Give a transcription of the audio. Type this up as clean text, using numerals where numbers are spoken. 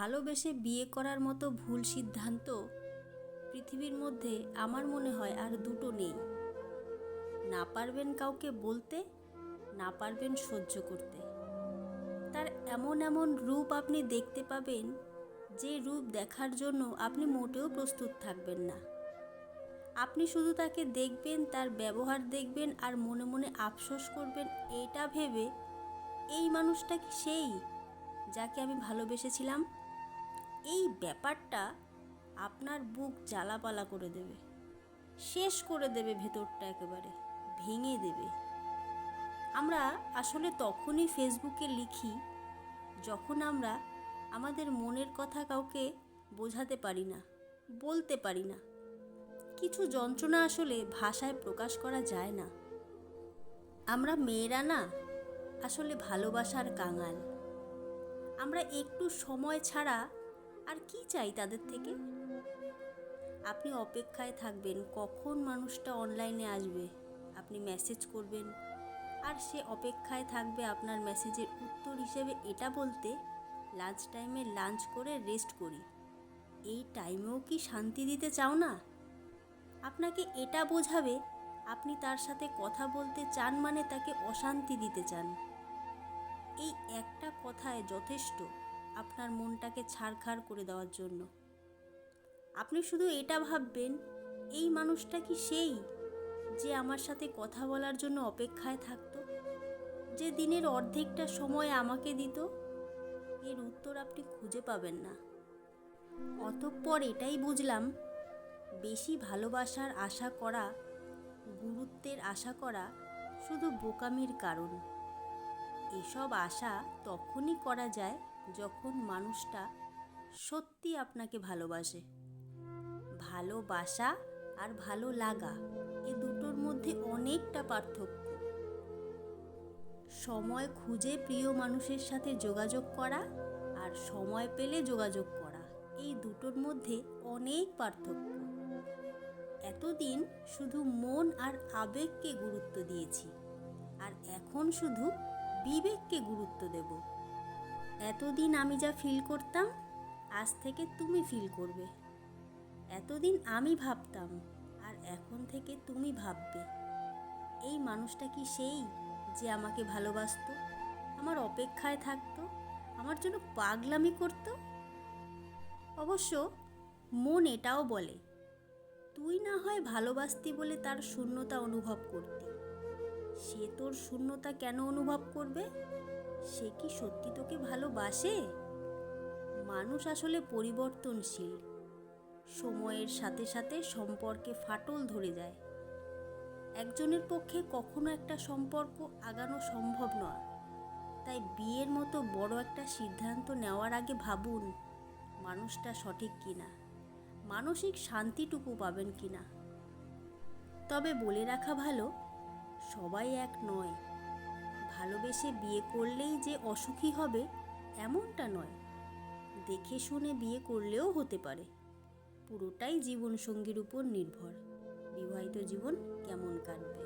ভালোবেসে বিয়ে করার মতো ভুল সিদ্ধান্ত পৃথিবীর মধ্যে আমার মনে হয় আর দুটো নেই। না পারবেন কাউকে বলতে, না পারবেন সহ্য করতে। তার এমন এমন রূপ আপনি দেখতে পাবেন, যে রূপ দেখার জন্য আপনি মোটেও প্রস্তুত থাকবেন না। আপনি শুধু তাকে দেখবেন, তার ব্যবহার দেখবেন আর মনে মনে আফসোস করবেন এটা ভেবে, এই মানুষটা কি সেই যাকে আমি ভালোবেসেছিলাম? এই ব্যাপারটা আপনার বুক জ্বালাপালা করে দেবে, শেষ করে দেবে, ভেতরটা একেবারে ভেঙে দেবে। আমরা আসলে তখনই ফেসবুকে লিখি যখন আমরা আমাদের মনের কথা কাউকে বোঝাতে পারি না, বলতে পারি না। কিছু যন্ত্রণা আসলে ভাষায় প্রকাশ করা যায় না। আমরা মেয়েরা না আসলে ভালোবাসার কাঙাল। আমরা একটু সময় ছাড়া আর কি চাই তাদের থেকে? আপনি অপেক্ষায় থাকবেন কখন মানুষটা অনলাইনে আসবে, আপনি মেসেজ করবেন, আর সে অপেক্ষায় থাকবে আপনার মেসেজের উত্তর হিসেবে এটা বলতে, লাঞ্চ টাইমে লাঞ্চ করে রেস্ট করি। এই টাইমেও কি শান্তি দিতে চাও না? আপনাকে এটা বোঝাবে আপনি তার সাথে কথা বলতে চান, মানে তাকে অশান্তি দিতে চান। এই একটা কথায় যথেষ্ট আপনার মনটাকে ছাড়খাড় করে দেওয়ার জন্য। আপনি শুধু এটা ভাববেন, এই মানুষটা কি সেই যে আমার সাথে কথা বলার জন্য অপেক্ষায় থাকতো, যে দিনের অর্ধেকটা সময় আমাকে দিত? এর উত্তর আপনি খুঁজে পাবেন না। অতঃপর এটাই বুঝলাম, বেশি ভালোবাসার আশা করা, গুরুত্বের আশা করা শুধু বোকামির কারণ। এসব আশা তখনই করা যায় যখন মানুষটা সত্যি আপনাকে ভালোবাসে। ভালোবাসা আর ভালো লাগা, এ দুটোর মধ্যে অনেকটা পার্থক্য। সময় খুঁজে প্রিয় মানুষের সাথে যোগাযোগ করা আর সময় পেলে যোগাযোগ করা, এই দুটোর মধ্যে অনেক পার্থক্য। এতদিন শুধু মন আর আবেগকে গুরুত্ব দিয়েছি, আর এখন শুধু বিবেককে গুরুত্ব দেব। এতদিন আমি যা ফিল করতাম, আজ থেকে তুমি ফিল করবে। এতদিন আমি ভাবতাম, আর এখন থেকে তুমি ভাববে। এই মানুষটা কি সেই যে আমাকে ভালোবাসতো, আমার অপেক্ষায় থাকতো, আমার জন্য পাগলামি করত? অবশ্য মন এটাও বলে, তুই না হয় ভালোবাসতি বলে তার শূন্যতা অনুভব করতি। সে তোর শূন্যতা কেন অনুভব করবে? সে কি সত্যি তোকে ভালোবাসে? মানুষ আসলে পরিবর্তনশীল। সময়ের সাথে সাথে সম্পর্কে ফাটল ধরে যায়। একজনের পক্ষে কখনো একটা সম্পর্ক আগানো সম্ভব নয়। তাই বিয়ের মতো বড় একটা সিদ্ধান্ত নেওয়ার আগে ভাবুন, মানুষটা সঠিক কিনা, মানসিক শান্তিটুকু পাবেন কিনা। তবে বলে রাখা ভালো, সবাই এক নয়। ভালোবেসে বিয়ে করলেই যে অসুখী হবে এমনটা নয়। দেখে শুনে বিয়ে করলেও হতে পারে। পুরোটাই জীবনসঙ্গীর উপর নির্ভর, বিবাহিত জীবন কেমন কাটবে।